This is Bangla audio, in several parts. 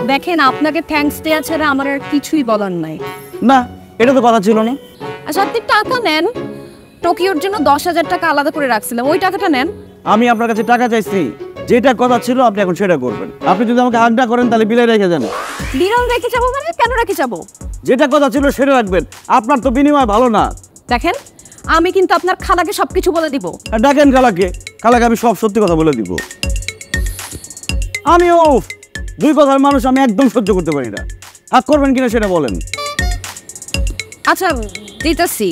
দেখেন আপনাকে থ্যাঙ্কস দেওয়া ছাড়া আমার আর কিছুই বলার নাই। না, এটা তো কথা ছিল না। আচ্ছা আপনি টাকা নেন, টোকিওর জন্য 10,000 টাকা আলাদা করে রাখছিলাম, ওই টাকাটা নেন। আমি আপনার কাছে টাকা চাইছি, যেটা কথা ছিল আপনি এখন সেটা করবেন। আপনি যদি আমাকে হাগটা করেন তাহলে বিলাই রেখে দেন। বিড়াল রেখে যাবো মানে? কেন রেখে যাবো? যেটা কথা ছিল সেটা রাখবেন, আপনার তো বিনিময় ভালো না। দেখেন আমি কিন্তু আপনার খালাকে সবকিছু বলে দিব। ডাকেন খালাকে, খালাকে আমি সব সত্যি কথা বলে দিব। আমিও দুই কথার মানুষ, আমি একদম সহ্য করতে পারি না। হাক করবেন কিনা সেটা বলেন। আচ্ছা দিতেছি।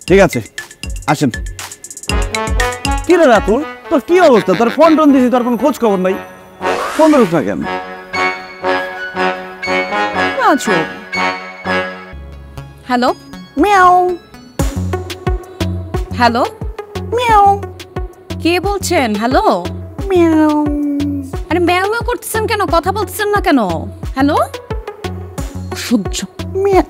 ঠিক আছে, আসেন। কি রে রাতুল, তোর কি অবস্থা? তোর ফোন টোন দিয়েছি, তোর কোনো খোঁজ খবর নাই, ফোন ধরুস না কেন? আচ্ছা হ্যালো মিয়াও হ্যালো মিয়াও কে বলছেন? Hello meow. আরে ম্যাও ম্যাও করতেছেন কেন? কথা বলতেছেন না কেন? হ্যালো সহ্য। মিয়া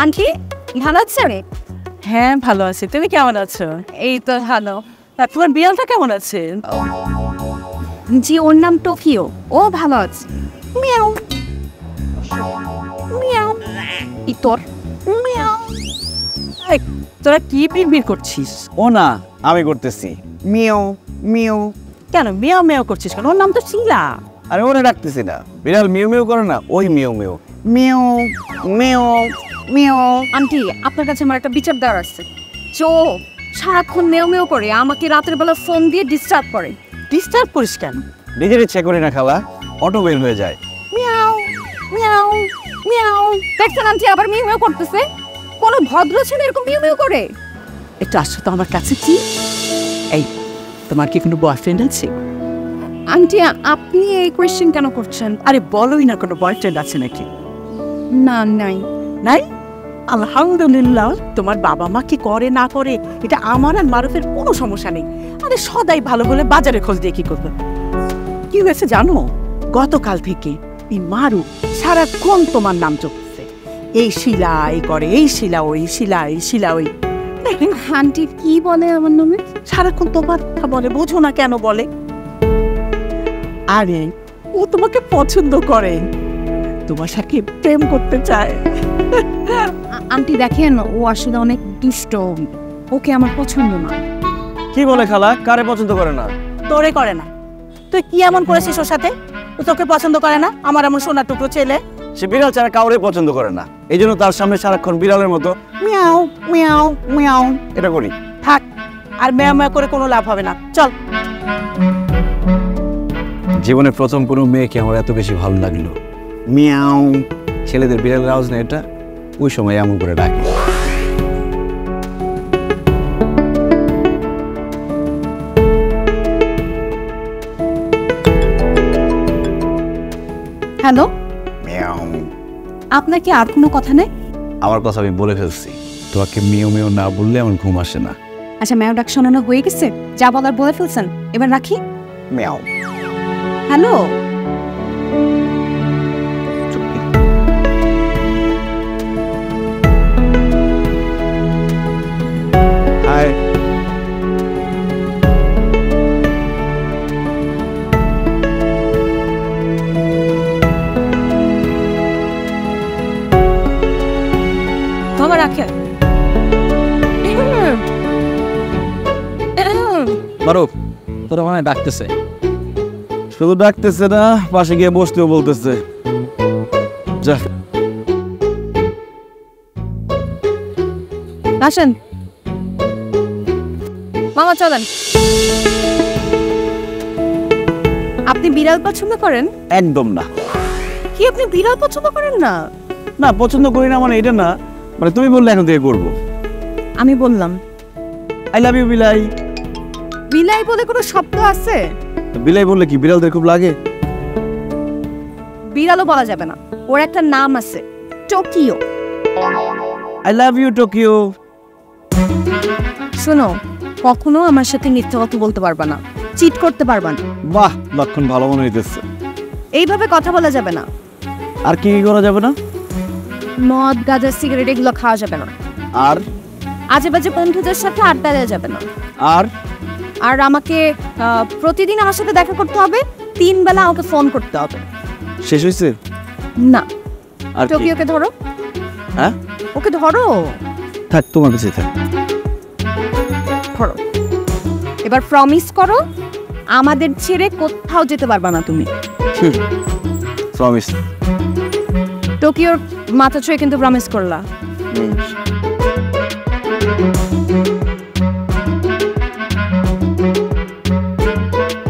আন্টি ভালো আছেন? হ্যাঁ ভালো আছি, তুমি কেমন আছো? এই তো ভালো। তোমার বিড়ালটা কেমন আছে? জি ওর নাম টোকিও, ও ভালো আছে। Miao Miao. ই তোর মিয়াও। এই, তোরা কি বিড়বিড় করছিস? ও না, আমি করতেছি মিয়াও মিয়াও। কেন মেয়াও মেয়াও করছিস কেন? ওর নাম তো শিলা। আরে ওরে ডাকতেছি না, বিড়াল মিউ মিউ করে না, ওই mu mu mu mu mu. Aunty আপনার কাছে আমার একটা বিচার দেওয়ার আছে। চো সারাক্ষণ মেও মেও করে, আমাকে রাতের বেলা ফোন দিয়ে ডিস্টার্ব করে। ডিস্টার্ব করিস কেন? নিজের ইচ্ছে করি না খালা, অটো বের হয়ে যায়। Meow meow meow. দেখছেন আন্টি আবার মিউ মিউ করতেছে? কোনো ভদ্র ছেলে এরকম মিউ মিউ করে? একটু আসো তো আমার কাছে। কি এই, তোমার কি কোনো বয়ফ্রেন্ড আছে? আন্টি আপনি এই কোয়েশ্চেন কেন করছেন? আরে বলোই না, কোনো বয়ফ্রেন্ড আছে নাকি? না নাই। নাই? আলহামদুলিল্লাহ। তোমার বাবা মা কি করে না করে এটা আমার আর মারুফের কোনো সমস্যা নেই। আরে সদাই ভালো বলে বাজারে খোঁজ দিয়ে কি করবে? কি হয়েছে জানো? গতকাল থেকে এই মারু সারাক্ষণ তোমার নাম চলছে, এই শিলা এই করে, এই শিলা ওই, শিলা এই শিলা ওই। দেখেন আন্টি কি বলে আমার নামে? সারাক্ষণ তোমার কথা বলে, বোঝো না কেন বলে? আরে ও তোমাকে পছন্দ করে, তোমার সাথে প্রেম করতে চায়। আন্টি দেখেন ও আসলে অনেক দুষ্ট, ওকে আমার পছন্দ না। কি বলে খালা, কারে পছন্দ করে না? তোরে করে না? তুই কি এমন করেছিস ওর সাথে? ও তোকে পছন্দ করে না? আমার এমন সোনা টুকরো ছেলে। সে বিড়াল ছাড়া কাউরে পছন্দ করে না, এই জন্য তার সামনে সারাক্ষণ বিড়ালের মতো মিয়াও মিয়াও মিয়াও এটা করি। থাক, আর মেয়া মেয়া করে কোনো লাভ হবে না, চল। জীবনে প্রথম কোনো মেয়েকে আমার এত বেশি ভালো লাগলো। মিয়াও। ছেলেদের বিড়ালের আওয়াজ না এটা, ওই সময় এমন করে ডাকে। Hello meow. আপনার কি আর কোনো কথা নেই? আমার কথা আমি বলে ফেলছি, তোমাকে মিও মিও না বললে আমার ঘুম আসে না। আচ্ছা ম্যাও ডাক শোনানো হয়ে গেছে, যা বলার বলে ফেলছেন, এবার রাখি। মিয়াও। Hello hi. বাবা রাখেন। মারুফ, তোরা মনে হয় ডাকতেছে। শুধু ডাকতেছে না, পাশে গিয়ে বসতেও বলতেছে। যা আসেন মামা চলেন। আপনি বিড়াল পছন্দ করেন? একদম না। কি আপনি বিড়াল পছন্দ করেন না? না পছন্দ করি না মানে এটা না, মানে তুমি বললে এখন থেকে করবো। আমি বললাম। আই লাভ ইউ বিলাই। বিলাই বলে কোনো শব্দ আছে? বিলাই বললে কি বিড়ালদের খুব লাগে? বিড়ালও বলা যাবে না, ওর একটা নাম আছে, Tokyo. I love you Tokyo. শোনো, কখনো আমার সাথে মিথ্যা কথা বলতে পারবা না, চিট করতে পারবা না। বাহ, লক্ষণ ভালো মনে হইতেছে। এইভাবে কথা বলা যাবে না। আর কি কি করা যাবে না? মদ গাঁজা সিগারেট এগুলো খাওয়া যাবে না। আর আজে বাজে বন্ধুদের সাথে আড্ডা দেওয়া যাবে না। আর আর আমাকে প্রতিদিন আমার সাথে দেখা করতে হবে, 3 বেলা আমাকে ফোন করতে হবে। শেষ হয়েছে? না, আর কি? টোকিওকে ধরো। হ্যাঁ, ওকে ধরো। থাক, তোমার কাছে থাক। ধরো। এবার প্রমিস করো আমাদের ছেড়ে কোথাও যেতে পারবা না তুমি। প্রমিস। টোকিওর মাথা ছুঁয়ে কিন্তু প্রমিস করলা। হুম।